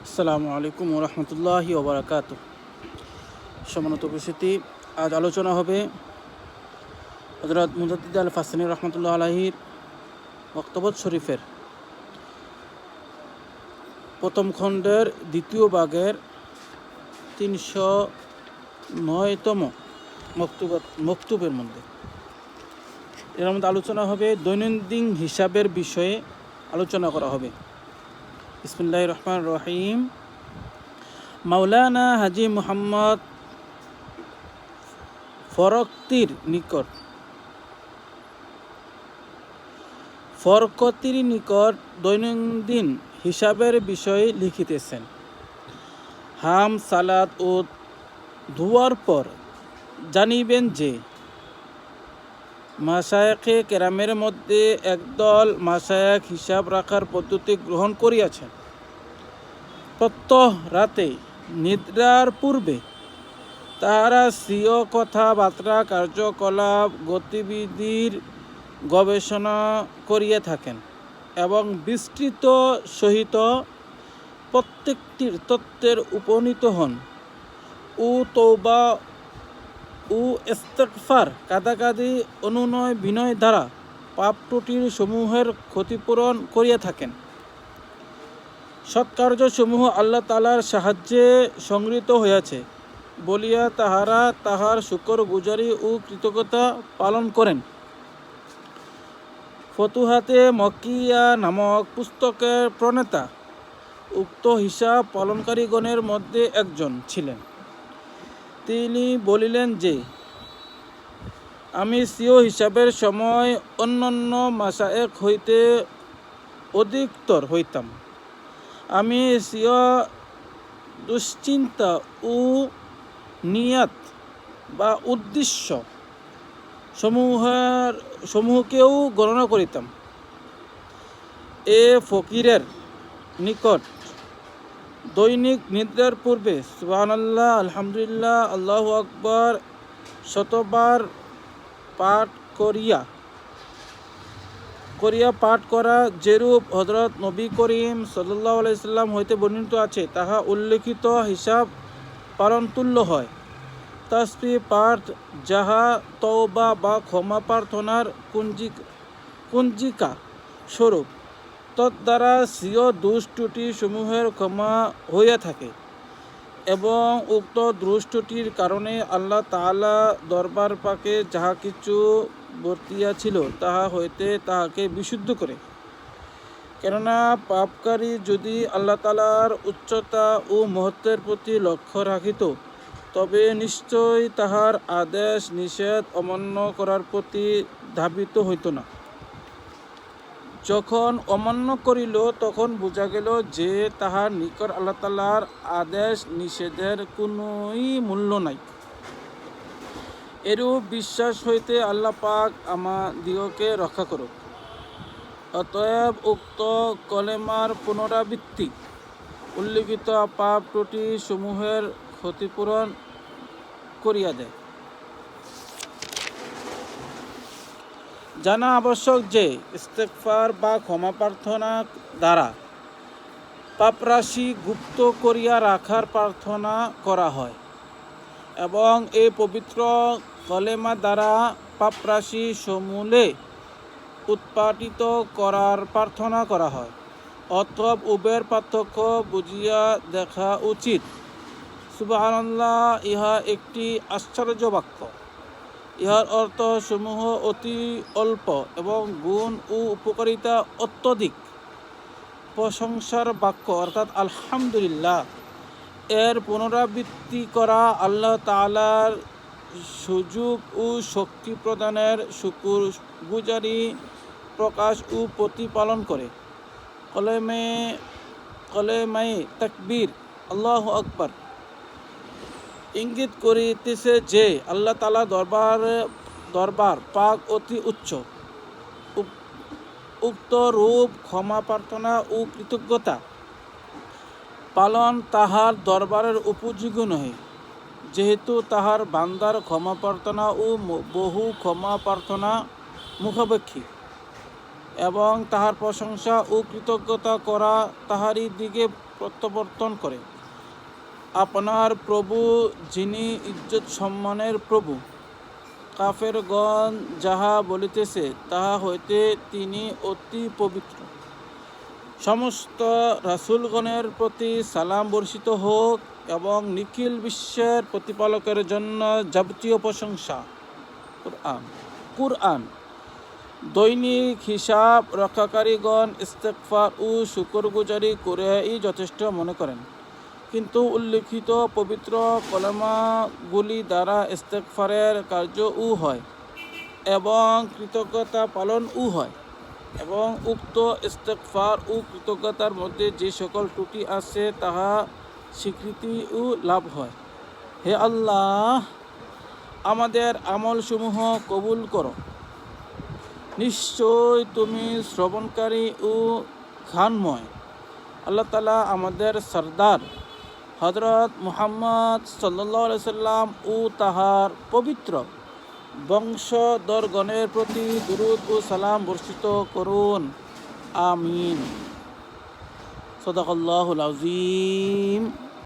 আসসালামু আলাইকুম রহমতুল্লাহি ওবরাকাত। সম্মানিত উপস্থিতি, আজ আলোচনা হবে হযরত মুজাদ্দিদ আল ফাসানী রহমতুল্লাহ আলাইহির বক্তব্য শরীফের প্রথম খণ্ডের দ্বিতীয় ভাগের 309তম মক্তুবের মধ্যে। এর মধ্যে আলোচনা হবে দৈনন্দিন হিসাবের বিষয়ে আলোচনা করা হবে। বিসমিল্লাহির রহমানির রহিম। মাওলানা হাজী মুহাম্মদ ফরকতির নিকট দৈনন্দিন হিসাবের বিষয়ে লিখিতেছেন। হাম সালাত ও ধোয়ার পর জানিবেন যে মাশায়েখে কেরামের মধ্যে একদল মাশায়েখ হিসাব রাখার পদ্ধতি গ্রহণ করিয়াছেন। প্রত্যহ রাতে নিদ্রার পূর্বে তাহারা স্বীয় কথাবার্তা, কার্যকলাপ, গতিবিধির গবেষণা করিয়া থাকেন এবং বিস্তৃত সহিত প্রত্যেকটির তত্ত্বের উপনীত হন ও তওবা ও ইস্তিগফার, কাদাকাদি, অনুনয় বিনয় দ্বারা পাপ ত্রুটির সমূহের ক্ষতিপূরণ করিয়া থাকেন। সৎকার্যসমূহ আল্লাহ তাআলার সাহায্যে সংগৃহীত হইয়াছে বলিয়া তাহারা তাহার শুকর গুজারি ও কৃতজ্ঞতা পালন করেন। ফতুহাতে মক্কিয়া নামক পুস্তকের প্রণেতা উক্ত হিসাব পালনকারীগণের মধ্যে একজন ছিলেন। তিনি বলিলেন যে, আমি স্বীয় হিসাবের সময় অন্যান্য মাশায়েখ হইতে অধিকতর হইতাম। আমি স্বীয় দুশ্চিন্তা ও নিয়াত বা উদ্দেশ্য সমূহকেও গণনা করিতাম। এ ফকিরের নিকট দৈনিক নিদ্রার পূর্বে সুবহানাল্লাহ, আলহামদুলিল্লাহ, আল্লাহু আকবার শতবার পাঠ করা যেরূপ হযরত নবী করিম সাল্লাল্লাহু আলাইহি সাল্লাম হইতে বর্ণিত আছে তাহা উল্লেখিত হিসাব পালন তুল্য হয়। তাসবিহ পাঠ, যাহা তওবা বা ক্ষমা প্রার্থনার কুঞ্জিকা স্বরূপ, তদ্বারা স্বীয় দোষ ত্রুটি সমূহের ক্ষমা হইয়া থাকে এবং উক্ত দোষ ত্রুটির কারণে আল্লাহ তাআলা দরবার পাকে যাহা কিছু বর্তিয়াছিল তাহা হইতে তাহাকে বিশুদ্ধ করে। কেননা পাপকারী যদি আল্লাহ তাআলার উচ্চতা ও মহত্বের প্রতি লক্ষ্য রাখিত তবে নিশ্চয় তাহার আদেশ নিষেধ অমান্য করার প্রতি ধাবিত হইত না। যখন অমান্য করিল তখন বোঝা গেল যে তাহার নিকট আল্লাহ তাআলার আদেশ নিষেধের কোনোই মূল্য নাই। এরূপ বিশ্বাস হইতে আল্লাহ পাক আমাদিগকে রক্ষা করুক। অতএব উক্ত কলেমার পুনরাবৃত্তি উল্লিখিত পাপ ত্রুটি সমূহের ক্ষতিপূরণ করিয়া দেয়। জানা আবশ্যক যে ইস্তিগফার বা ক্ষমা প্রার্থনা দ্বারা পাপরাশি গুপ্ত করিয়া রাখার প্রার্থনা করা হয় এবং এই পবিত্র কলেমা দ্বারা পাপরাশি সমূলে উৎপাটিত করার প্রার্থনা করা হয়। অতএব উভয়ের পার্থক্য বুঝিয়া দেখা উচিত। সুবহানাল্লাহ ইহা একটি আশ্চর্য বাক্য। ইহার অর্থ সমূহ অতি অল্প এবং গুণ ও উপকারিতা অত্যধিক। প্রশংসার বাক্য অর্থাৎ আলহামদুলিল্লাহ এর পুনরাবৃত্তি করা আল্লাহ তাআলার সুযোগ ও শক্তি প্রদানের শুকর গুজারি প্রকাশ ও প্রতিপালন করে। কলেমায়ে তাকবীর আল্লাহু আকবার ইঙ্গিত করিতেছে যে আল্লাহ তাআলা দরবার পাক অতি উচ্চ। উক্ত রূপ ক্ষমা প্রার্থনা ও কৃতজ্ঞতা পালন তাহার দরবারের উপযোগী নহে, যেহেতু তাহার বান্দার ক্ষমা প্রার্থনা ও বহু ক্ষমা প্রার্থনা মুখাপেক্ষী এবং তাহার প্রশংসা ও কৃতজ্ঞতা করা তাহারই দিকে প্রত্যাবর্তন করে। আপনার প্রভু যিনি ইজ্জত সম্মানের প্রভু, কাফেরগণ যাহা বলিতেছে তাহা হইতে তিনি অতি পবিত্র। সমস্ত রাসূলগণের প্রতি সালাম বর্ষিত হোক এবং নিখিল বিশ্বের প্রতিপালকের জন্য যাবতীয় প্রশংসা। কুরআন দৈনিক হিসাব রক্ষাকারীগণ ইস্তেগফার ও শুকরগুজারি করেই যথেষ্ট মনে করেন, কিন্তু উল্লিখিত পবিত্র কলেমাগুলি দ্বারা ইস্তেগফারের কার্যও হয় এবং কৃতজ্ঞতা পালনও হয়, এবং উক্ত ইস্তেগফার ও কৃতজ্ঞতার মধ্যে যে সকল ত্রুটি আছে তাহা স্বীকৃতিও লাভ হয়। হে আল্লাহ, আমাদের আমলসমূহ কবুল করো। নিশ্চয় তুমি শ্রবণকারী ও জ্ঞানময়। আল্লাহ তাআলা আমাদের সরদার হযরত মুহাম্মদ সাল্লাল্লাহু আলাইহি সাল্লাম ও তাহার পবিত্র বংশধরগণের প্রতি দুরূদ ও সালাম বর্ষিত করুন। আমিন। সাদাকাল্লাহুল আযীম।